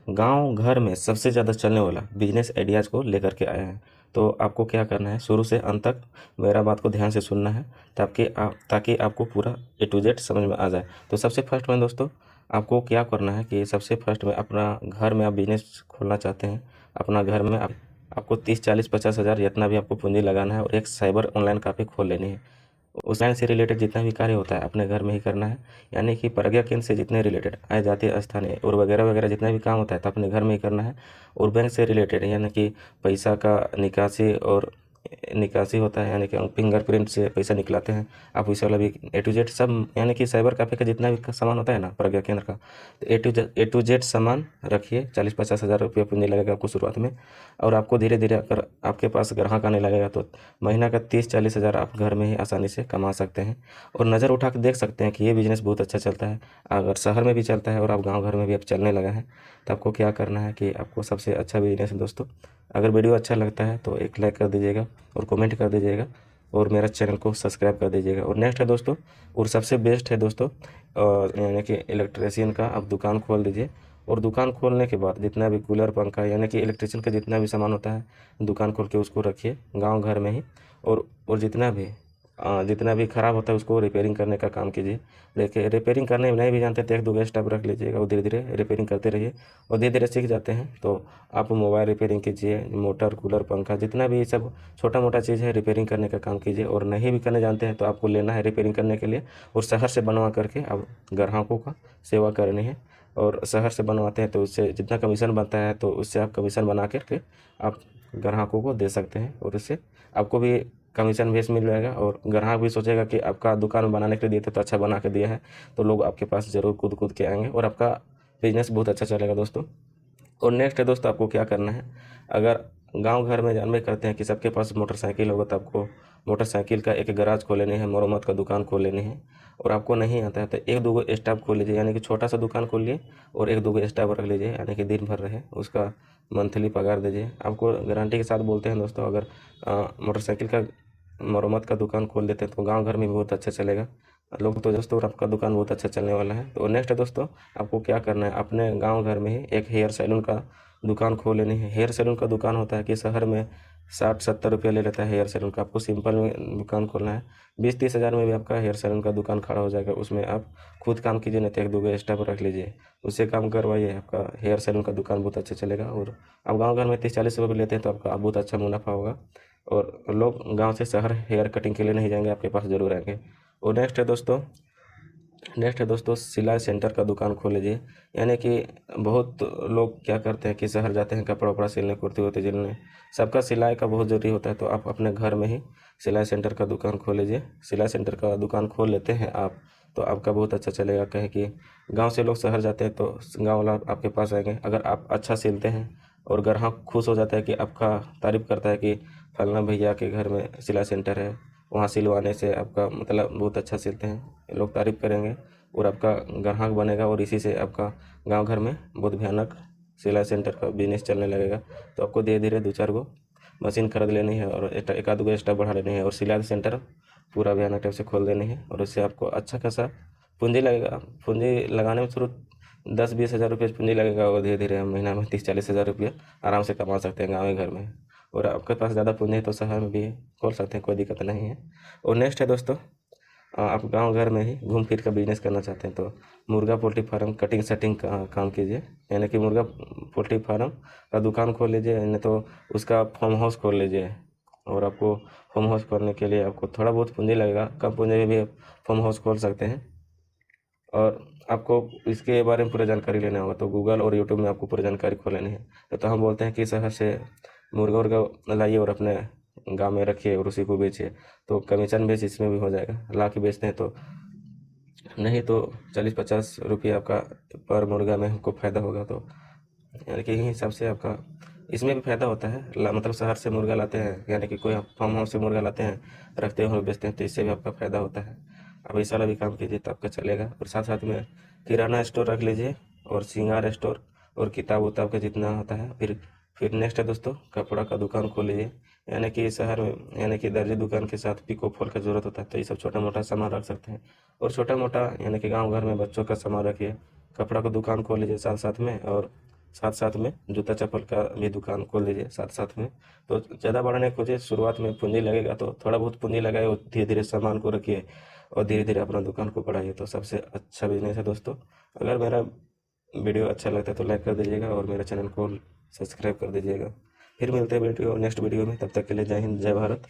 गांव घर में सबसे ज़्यादा चलने वाला बिजनेस आइडियाज़ को लेकर के आया है। तो आपको क्या करना है, शुरू से अंत तक मेरा बात को ध्यान से सुनना है ताकि आपको पूरा ए टू जेड समझ में आ जाए। तो सबसे फर्स्ट में दोस्तों आपको क्या करना है कि सबसे फर्स्ट में अपना घर में आप बिजनेस खोलना चाहते हैं। अपना घर में आपको 30 40 50 हज़ार जितना भी आपको पूंजी लगाना है और एक साइबर ऑनलाइन काफ़ी खोल लेनी है। उस लाइन से रिलेटेड जितना भी कार्य होता है अपने घर में ही करना है। यानी कि प्रज्ञा केंद्र से जितने रिलेटेड आय जातीय स्थानीय और वगैरह वगैरह जितना भी काम होता है तो अपने घर में ही करना है। और बैंक से रिलेटेड यानी कि पैसा का निकासी होता है, यानी कि फिंगरप्रिंट से पैसा निकलाते हैं आप, वैसे वाला भी ए टू जेड सब, यानी कि साइबर कैफे का जितना भी सामान होता है ना प्रज्ञा केंद्र का, तो ए टू जेड सामान रखिए। 40 50 हज़ार रुपये पूंजी लगेगा आपको शुरुआत में। और आपको धीरे धीरे अगर आपके पास ग्राहक आने लगेगा तो महीना का 30 40 हज़ार आप घर में ही आसानी से कमा सकते हैं। और नज़र उठा के देख सकते हैं कि ये बिज़नेस बहुत अच्छा चलता है। अगर शहर में भी चलता है और आप गांव घर में भी अब चलने लगा है तो आपको क्या करना है कि आपको सबसे अच्छा बिज़नेस है दोस्तों। अगर वीडियो अच्छा लगता है तो एक लाइक कर दीजिएगा और कमेंट कर दीजिएगा और मेरा चैनल को सब्सक्राइब कर दीजिएगा। और नेक्स्ट है दोस्तों, और सबसे बेस्ट है दोस्तों, यानी कि इलेक्ट्रिशियन का आप दुकान खोल दीजिए। और दुकान खोलने के बाद जितना भी कूलर पंखा यानी कि इलेक्ट्रिशियन का जितना भी सामान होता है दुकान खोल के उसको रखिए गांव घर में ही। और जितना भी ख़राब होता है उसको रिपेयरिंग करने का काम कीजिए। देखिए रिपेयरिंग करने में नहीं भी जानते तो 1 2 स्टेप रख लीजिएगा और धीरे धीरे रिपेयरिंग करते रहिए और धीरे धीरे सीख जाते हैं। तो आप मोबाइल रिपेयरिंग कीजिए, मोटर कूलर पंखा जितना भी सब छोटा मोटा चीज़ है रिपेयरिंग करने का काम कीजिए। और नहीं भी करने जानते हैं तो आपको लेना है रिपेयरिंग करने के लिए और शहर से बनवा करके आप ग्राहकों का सेवा करनी है। और शहर से बनवाते हैं तो उससे जितना कमीशन बनता है तो उससे आप कमीशन बना करके आप ग्राहकों को दे सकते हैं और उससे आपको भी कमीशन बेस मिल जाएगा। और ग्राहक भी सोचेगा कि आपका दुकान बनाने के लिए दिए थे तो अच्छा बना के दिया है, तो लोग आपके पास ज़रूर कूद कूद के आएंगे और आपका बिजनेस बहुत अच्छा चलेगा दोस्तों। और नेक्स्ट है दोस्तों, आपको क्या करना है, अगर गांव घर में जानबे करते हैं कि सबके पास मोटरसाइकिल होगा तो आपको मोटरसाइकिल का एक गैराज खोल लेनी है, मरम्मत का दुकान खोल लेनी है। और आपको नहीं आता है तो 1 2 गो स्टाफ खोल लीजिए, यानी कि छोटा सा दुकान खोल लिए और 1 2 गो स्टाफ रख लीजिए, यानी कि दिन भर रहे, उसका मंथली पगार दीजिए। आपको गारंटी के साथ बोलते हैं दोस्तों, अगर मोटरसाइकिल का मरम्मत का दुकान खोल देते हैं तो गांव घर में भी बहुत अच्छा चलेगा लोग तो दोस्तों, और आपका दुकान बहुत अच्छा चलने वाला है। तो नेक्स्ट है दोस्तों, आपको क्या करना है, अपने गांव घर में ही एक हेयर सैलून का दुकान खोल लेनी है। हेयर सैलून का दुकान होता है कि शहर में 60 70 रुपये ले लेता है हेयर सैलून का, आपको सिंपल में दुकान खोलना है। 20 30 हज़ार में भी आपका हेयर सैलून का दुकान खड़ा हो जाएगा। उसमें आप खुद काम कीजिए, नहीं तो 1 2 गो स्टाफ रख लीजिए, उससे काम करवाइए, आपका हेयर सैलून का दुकान बहुत अच्छा चलेगा। और आप गाँव घर में 30 40 रुपये लेते हैं तो आपका बहुत अच्छा मुनाफा होगा। और लोग गांव से शहर हेयर कटिंग के लिए नहीं जाएंगे, आपके पास ज़रूर आएंगे। और नेक्स्ट है दोस्तों सिलाई सेंटर का दुकान खोल लीजिए। यानी कि बहुत लोग क्या करते हैं कि शहर जाते हैं कपड़ा वपड़ा सिलने, कुर्ती वुर्ती सिलने, सबका सिलाई का बहुत ज़रूरी होता है। तो आप अपने घर में ही सिलाई सेंटर का दुकान खोल लीजिए। सिलाई सेंटर का दुकान खोल लेते हैं आप तो आपका बहुत अच्छा चलेगा। कहें कि गांव से लोग शहर जाते हैं तो गांव वाला आपके पास आएंगे। अगर आप अच्छा सिलते हैं और ग्राहक खुश हो जाता है कि आपका तारीफ़ करता है कि फलाना भैया के घर में सिलाई सेंटर है, वहाँ सिलवाने से आपका मतलब बहुत अच्छा सिलते हैं, लोग तारीफ़ करेंगे और आपका ग्राहक बनेगा। और इसी से आपका गांव घर में बहुत भयानक सिलाई सेंटर का बिजनेस चलने लगेगा। तो आपको धीरे धीरे 2 4 गो मशीन खरीद लेनी है और एक आध गो स्टाफ बढ़ा लेनी है और सिलाई सेंटर पूरा भयानक टाइप से खोल देनी है। और उससे आपको अच्छा खासा पूंजी लगेगा। पूंजी लगाने में शुरू 10 20 हज़ार रुपये पूंजी लगेगा और धीरे धीरे हम महीना में 30 40 हज़ार रुपये आराम से कमा सकते हैं गाँव घर में। और आपके पास ज़्यादा पूंजी है तो शहर में भी खोल सकते हैं, कोई दिक्कत नहीं है। और नेक्स्ट है दोस्तों, आप गांव घर में ही घूम फिर का बिजनेस करना चाहते हैं तो मुर्गा पोल्ट्री फार्म कटिंग सेटिंग का काम कीजिए। यानी कि मुर्गा पोल्ट्री फार्म का दुकान खोल लीजिए, नहीं तो उसका फार्म हाउस खोल लीजिए। और आपको फार्म हाउस खोलने के लिए आपको थोड़ा बहुत पूंजी लगेगा, कम पूंजी में भी आप फार्म हाउस खोल सकते हैं। और आपको इसके बारे में पूरा जानकारी लेना होगा तो गूगल और यूट्यूब में आपको पूरी जानकारी खो लेनी है। तो हम बोलते हैं कि शहर से मुर्गा उर्गा लाइए और अपने गांव में रखिए और उसी को बेचिए, तो कमीशन बेस इसमें भी हो जाएगा। ला के बेचते हैं तो नहीं तो 40 50 रुपये आपका पर मुर्गा में हमको फ़ायदा होगा। तो यानी कि यही हिसाब से आपका इसमें भी फ़ायदा होता है। मतलब शहर से मुर्गा लाते हैं, यानी कि कोई फार्म हाउस से मुर्गा लाते हैं, रखते हैं और बेचते हैं, तो इससे भी आपका फ़ायदा होता है। आप इस वाला भी काम कीजिए तो आपका चलेगा। और साथ साथ में किराना स्टोर रख लीजिए और श्रृंगार स्टोर और किताब उताब का जितना होता है। फिर नेक्स्ट है दोस्तों, कपड़ा का दुकान खोल लीजिए। यानी कि शहर में यानी कि दर्जी दुकान के साथ पिको फॉल का ज़रूरत होता है, तो ये सब छोटा मोटा सामान रख सकते हैं। और छोटा मोटा यानी कि गाँव घर में बच्चों का सामान रखिए, कपड़ा का दुकान खोल लीजिए साथ साथ में। और साथ साथ में जूता चप्पल का भी दुकान खोल दीजिए साथ साथ में। तो ज़्यादा बढ़ाने की खोजिए, शुरुआत में पूंजी लगेगा तो थोड़ा बहुत पूंजी लगाए और धीरे धीरे सामान को रखिए और धीरे धीरे अपना दुकान को बढ़ाइए, तो सबसे अच्छा बिजनेस है दोस्तों। अगर मेरा वीडियो अच्छा लगता है तो लाइक कर दीजिएगा और मेरे चैनल को सब्सक्राइब कर दीजिएगा। फिर मिलते हैं वीडियो नेक्स्ट वीडियो में, तब तक के लिए जय हिंद जय भारत।